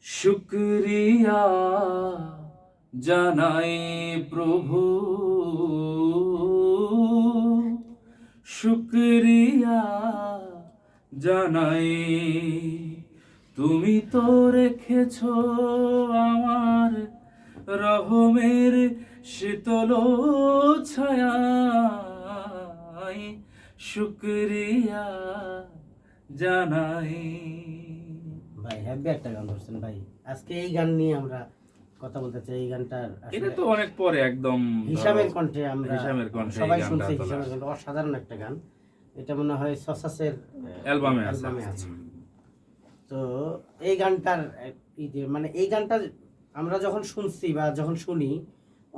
শুকরিয়া জানাই প্রভু, শুকরিয়া জানাই। তুমি তো রেখেছ আমার রহমের শীতল ছায়ায়, শুকরিয়া জানাই। ভাই হ্যাপি একটা গান ধরছেন ভাই। আজকে এই গান নিয়ে আমরা কথা বলতে চাই। এই গানটার এটা তো অনেক পরে একদম হিসামের কণ্ঠে আমরা হিসামের কণ্ঠে সবাই এই গানটা শুনছি। তোলা। হিসামের কণ্ঠে অসাধারণ একটা গান। এটা মনে হয় সসাসের অ্যালবামে আছে। তো এই গানটার মানে এই গানটা আমরা যখন শুনছি বা যখন শুনি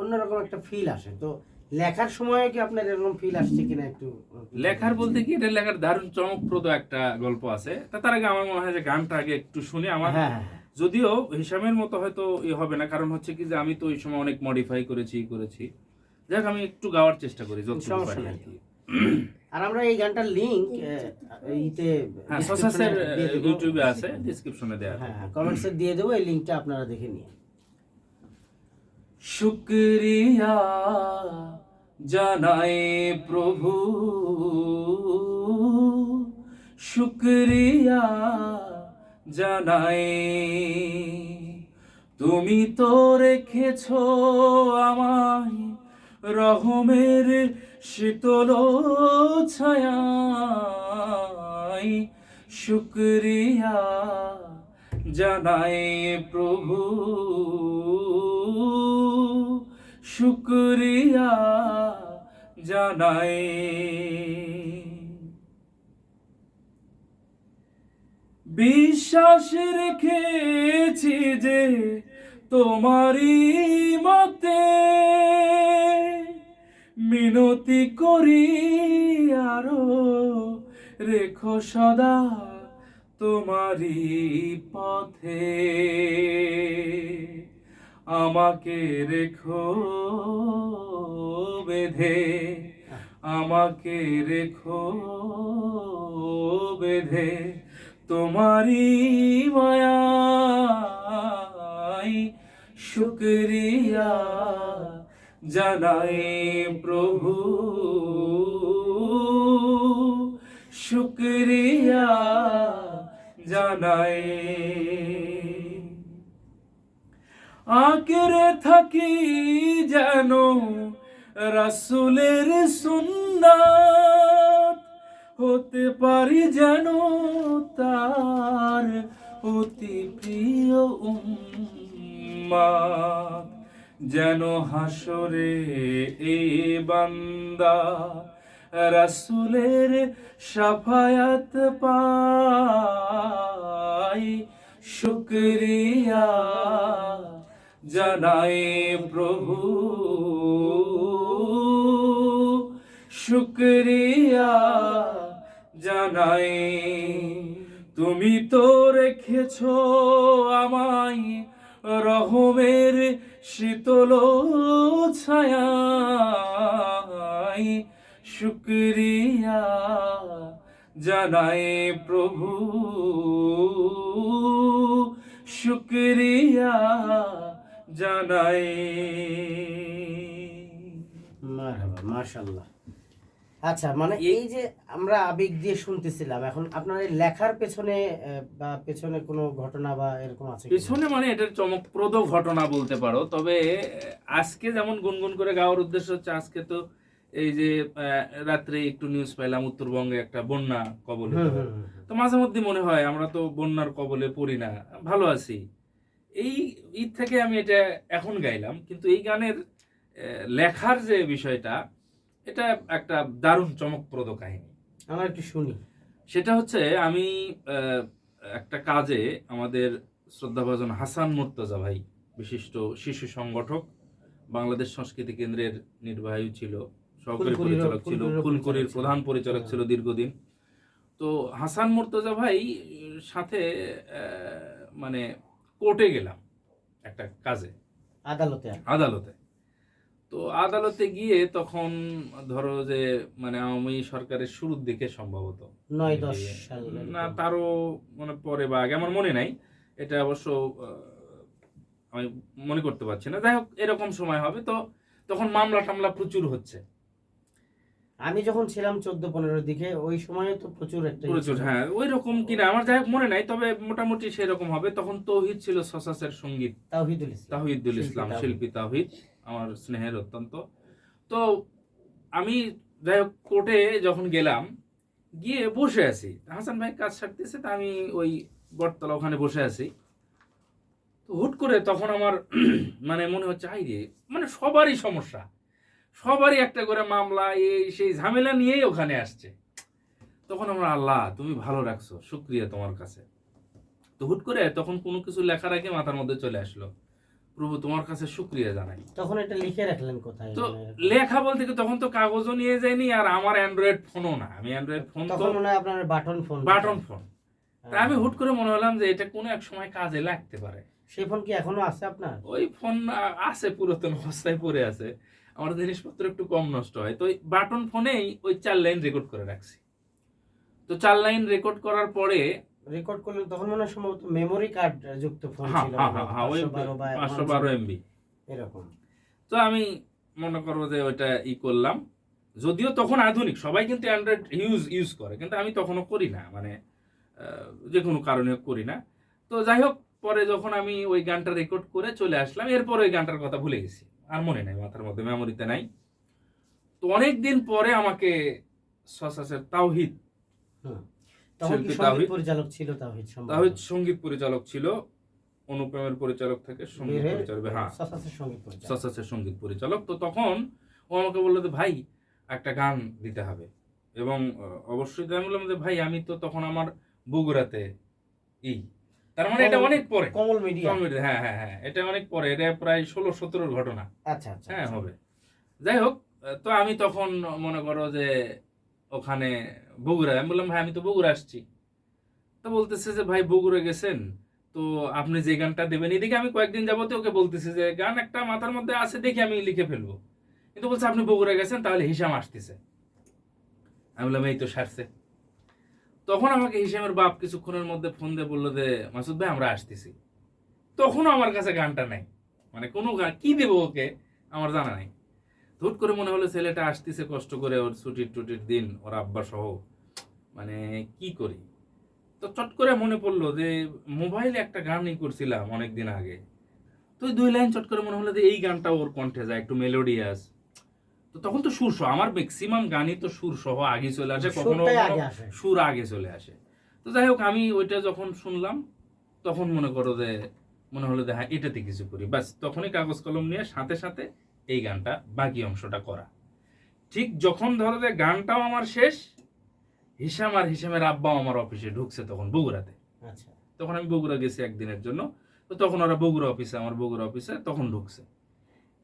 অন্যরকম একটা ফিল আসে। তো লেখার সময় কি আপনার এরকম ফিল আসছে কিনা একটু? লেখার বলতে কি, এটা লেখার দারুণ চমকপ্রদ একটা গল্প আছে। তার আগে আমার মনে হয় যে গানটা আগে একটু শুনি। আমার যদিও হিসামের মতো হয়তো হবে না, কারণ হচ্ছে কি যে আমি তো ওই সময় অনেক মডিফাই করেছি। যাক, আমি একটু গাওয়ার চেষ্টা করি যতটুকু পারি আর কি। আর আমরা এই গানটার লিংক ইতে সসাসের ইউটিউবে আছে, ডেসক্রিপশনে দেয়া আছে, কমেন্টসে দিয়ে দেবো। এই লিংকটা আপনারা দেখে নিন। শুকরিয়া জানাই প্রভু, শুকরিয়া জানাই। তুমি তো রেখেছ আমায় রহমের শীতল ছায়ায়, শুকরিয়া জানাই প্রভু, শুকরিয়া জানাই। বিশ্বাস রেখেছি যে তোমারই মতে, মিনতি করি আরো রেখো সদা তোমারই পথে। আমাকে রেখো বেঁধে, আমাকে রেখো বেঁধে তোমারই মায়ায়, শুকরিয়া জানাই প্রভু, শুকরিয়া জানাই। আঁকড়ে থাকি যেন রাসূলের সুন্নাত, হতে পারি যেন তার অতি প্রিয় উম্মত। যেন হাসরে এ বান্দা রাসূলের শাফায়াত পায়, শুকরিয়া জানাই প্রভু, শুকরিয়া জানাই। তুমি তো রেখেছ আমায় রহমের শীতল ছায়ায়, শুকরিয়া জানাই প্রভু, শুকরিয়া জানাই। মারহাবা, মাশাআল্লাহ। আচ্ছা, মানে এই যে আমরা আবেগ দিয়ে শুনতেছিলাম, এখন আপনার এই লেখার পেছনে বা পেছনে কোনো ঘটনা বা এরকম আছে? পেছনে মানে এটার চমকপ্রদ ঘটনা বলতে পারো। তবে আজকে যেমন গুনগুন করে গাওয়ার উদ্দেশ্য হচ্ছে, আজকে তো এই যে রাত্রে একটু নিউজ পাইলাম উত্তরবঙ্গে একটা বন্যা কবলিত। তো মাঝে মধ্যে মনে হয় আমরা তো বন্যার কবলে পড়ি না, ভালো আছি। এই ঈদ থেকে আমি এটা এখন গাইলাম, কিন্তু এই গানের লেখার যে বিষয়টা, এটা একটা দারুণ চমকপ্রদ কাহিনী। আমরা একটু শুনি। সেটা হচ্ছে, আমি একটা কাজে আমাদের শ্রদ্ধাভাজন হাসান মুর্তজা ভাই, বিশিষ্ট শিশু সংগঠক, বাংলাদেশ সংস্কৃতি কেন্দ্রের নির্বাহী ছিল, সহকারী পরিচালক ছিল, ফুলকুরির প্রধান পরিচালক ছিল দীর্ঘদিন। তো হাসান মুর্তজা ভাই সাথে মানে কোর্টে গেলাম একটা কাজে, আদালতে। তো আদালতে গিয়ে তখন ধরো যে মানে আওয়ামী সরকারের শুরুর দিকে, সম্ভবত 9-10 সাল না তারও মানে পরে বা আগে, আমার মনে নাই। এটা অবশ্য আমি মনে করতে পারছি না। যাই হোক, এরকম সময় হবে। তো তখন মামলা টামলা প্রচুর হচ্ছে। আমি যখন ছিলাম 14-15 দিকে ওই সময়ে তো প্রচুর একটা প্রচুর, হ্যাঁ, ওই রকম কিনা আমার যাই হোক মনে নাই, তবে মোটামুটি সেরকম হবে। তখন তৌহিদ ছিল সসাসের সঙ্গীত, তাওহিদুল ইসলাম, শিল্পী তাওহিদ, আমার স্নেহের অত্যন্ত। তো আমি যাই হোক কোর্টে যখন গেলাম, গিয়ে বসে আছি, হাসান ভাই কাজ সারতেছে, তা আমি ওই বটতলা ওখানে বসে আছি। তো হুট করে তখন আমার মানে মনে হচ্ছে আই রে, মানে সবারই সমস্যা, সবারই একটা করে মামলা, এই সেই ঝামেলা নিয়েই ওখানে আসছে। তখন আমরা, আল্লাহ তুমি ভালো রাখছো, শুক্রিয়া তোমার কাছে। তো হুট করে তখন কোনো কিছু লেখার আগে মাথার মধ্যে চলে আসলো, প্রভু তোমার কাছে শুক্রিয়া জানাই। তখন এটা লিখে রাখলেন কোথায়? তো লেখা বলতে কি, তখন তো কাগজও নিয়ে যায়নি, আর আমার অ্যান্ড্রয়েড ফোনও না, আমি অ্যান্ড্রয়েড ফোন তো তখন মনে হয় আপনার বাটন ফোন। তা আমি হুট করে মনে হলাম যে এটা কোনো এক সময় কাজে লাগতে পারে। সেই ফোন কি এখনো আছে আপনার? ওই ফোন আছে, পুরাতন অবস্থায় পড়ে আছে, আমার জিনিসপত্র একটু কম নষ্ট হয়। তো ওই বাটন ফোনেই ওই 4 লাইন রেকর্ড করে রাখছি। তো 4 লাইন রেকর্ড করার পরে রেকর্ড করলে তখন মনে হয় সম্ভবত মেমোরি কার্ড যুক্ত ফোন ছিল, 512 MB এরকম। তো আমি মনে করবো যে ওইটা করলাম, যদিও তখন আধুনিক সবাই কিন্তু অ্যান্ড্রয়েড ইউজ করে, কিন্তু আমি তখনও করি না, মানে যে কোনো কারণে করি না। তো যাই হোক, পরে যখন আমি ওই গানটা রেকর্ড করে চলে আসলাম, এরপর ওই গানটার কথা ভুলে গেছি, আর মনে নাই, মাথার মধ্যে মেমোরিতে নাই। তো অনেকদিন পরে আমাকে সসাসের তাওহিদ, তখন কি সঙ্গীত পরিচালক ছিল? তাওহিদ সঙ্গীত পরিচালক ছিল, অনুপমের পরিচালক থেকে সঙ্গীত পরিচালক, হ্যাঁ সসাসের সঙ্গীত পরিচালক। তো তখন ও আমাকে বললো যে ভাই একটা গান দিতে হবে, এবং অবশ্যই আমি বললাম যে ভাই আমি তো তখন আমার বগুড়াতে, তার মানে এটা অনেক পরে, কমল মিডিয়া, হ্যাঁ হ্যাঁ হ্যাঁ, এটা অনেক পরে, এটা প্রায় 16-17 ঘটনা। আচ্ছা হ্যাঁ হবে। যাই হোক, তো আমি তখন মনে করো যে ওখানে বগুড়া, আমি বললাম ভাই আমি তো বগুড়া আসছি। তো বলতেছে যে ভাই বগুড়া গেছেন, তো আপনি যে গানটা দেবেন, এদিকে আমি কয়েকদিন যাবতে ওকে বলতেছি যে গান একটা মাথার মধ্যে আছে, দেখি আমি লিখে ফেলবো, কিন্তু বলছে আপনি বগুড়া গেছেন, তাহলে হিসাম আসতেছে। আমি বললাম এই তো সারছে। তখন আমাকে হিসামের বাপ কিছুক্ষণের মধ্যে ফোন দিয়ে বললো যে মাসুদ ভাই আমরা আসতেছি। তখনও আমার কাছে গানটা নাই, মানে কোনো গান কি দেবো ওকে আমার জানা নাই। হুট করে মনে হলো ছেলেটা আসতেছে কষ্ট করে, ওর ছুটির দিন, ওর আব্বা সহ, মানে কি করি। তো চট করে মনে পড়লো যে মোবাইলে একটা গানই করছিলাম অনেকদিন আগে, তো 2 লাইন চট করে মনে হলো যে এই গানটা ওর কণ্ঠে যায়, একটু মেলোডিয়াস। তো তখন তো সুর সহ, আমার ম্যাক্সিমাম গানই তো সুর সহ আগে চলে আসে, কখনো সুর আগে চলে আসে। তো যাই হোক, আমি ওইটা যখন শুনলাম, তখন মনে করো যে মনে হলো যে হ্যাঁ এটাতে কিছু করি, বাস তখনই কাগজ কলম নিয়ে সাথে সাথে এই গানটা বাকি অংশটা করা। ঠিক যখন ধরো যে গানটাও আমার শেষ, হিসাম আর হিসামের আব্বাও আমার অফিসে ঢুকছে তখন বগুড়াতে। আচ্ছা, তখন আমি বগুড়া গেছি একদিনের জন্য, তো তখন ওরা বগুড়া অফিসে, আমার বগুড়া অফিসে তখন ঢুকছে।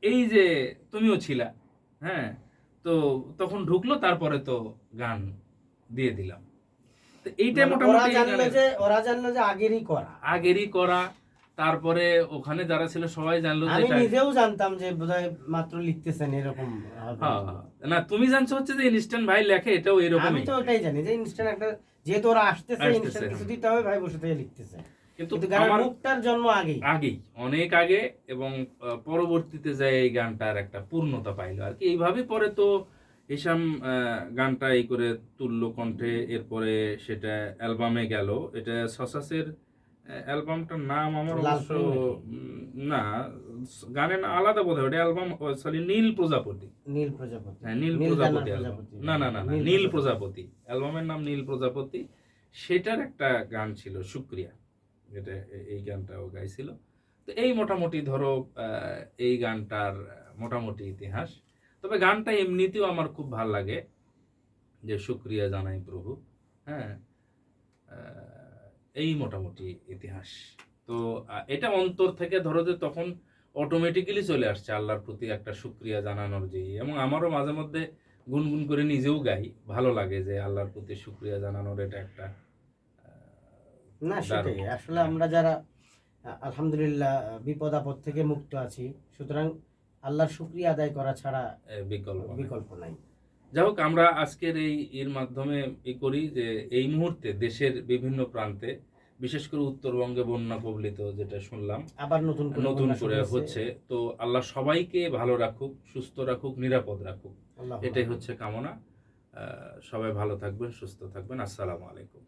এই যে তুমিও ছিলা, হ্যাঁ, তো তখন ঢুকলো, তারপরে তো গান দিয়ে দিলাম। তো এইটা মোটামুটি ওরা জানলো যে আগেরই করা। তারপরে ওখানে যারা ছিল সবাই জানলো, আমি নিজেও জানতাম যে বোধহয় মাত্র লিখতেছেন এরকম। না তুমি জানছো হচ্ছে যে ইনস্ট্যান্ট ভাই লেখে, এটাও এরকম। আমি তো ওটাই জানি যে ইনস্ট্যান্ট একটা, যেহেতু ওরা আসতেছে ইনস্ট্যান্ট কিছু দিতে হবে, ভাই বসে থেকে লিখতেছে। কিন্তু গানের মুখটার জন্ম আগেই অনেক আগে, এবং পরবর্তীতে যায় এই গানটার একটা পূর্ণতা পাইলো আর কি। এইভাবে পরে তো হিসাম গানটা এই করে তুললো কণ্ঠে, এরপরে সেটা অ্যালবামে গেল। এটা সসাসের অ্যালবামটার নাম আমার অবশ্য না, গানের না আলাদা বোধ হয়, ওটা অ্যালবাম, সরি নীল প্রজাপতি, হ্যাঁ নীল প্রজাপতি অ্যালবাম, না নীল প্রজাপতি অ্যালবামের নাম নীল প্রজাপতি। সেটার একটা গান ছিল শুক্রিয়া, যেটা এই গানটাও গাইছিল। তো এই মোটামুটি ধরো এই গানটার মোটামুটি ইতিহাস। তবে গানটা এমনিতেও আমার খুব ভাল লাগে, যে শুক্রিয়া জানাই প্রভু, হ্যাঁ, এই মোটামুটি ইতিহাস। তো এটা অন্তর থেকে ধরো যে তখন অটোমেটিক্যালি চলে আসছে আল্লাহর প্রতি একটা শুক্রিয়া জানানোর যে, এবং আমারও মাঝে মধ্যে গুনগুন করে নিজেও গাই, ভালো লাগে যে আল্লাহর প্রতি শুক্রিয়া জানানোর এটা একটা না। সেটাই আসলে আমরা যারা আলহামদুলিল্লাহ বিপদ আপদ থেকে মুক্ত আছি, সুতরাং আল্লাহর শুকরিয়া আদায় করা ছাড়া বিকল্প নাই। যাই হোক, আমরা আজকের এর মাধ্যমে করি যে এই মুহূর্তে দেশের বিভিন্ন প্রান্তে বিশেষ করে উত্তরবঙ্গে বন্যা কবলিত যেটা শুনলাম, আবার নতুন নতুন বন্যা করে শুরু হচ্ছে। তো আল্লাহ সবাইকে ভালো রাখুক, সুস্থ রাখুক, নিরাপদ রাখুক, আল্লাহ এটাই হচ্ছে কামনা। সবাই ভালো থাকবেন, সুস্থ থাকবেন। আসসালামু আলাইকুম।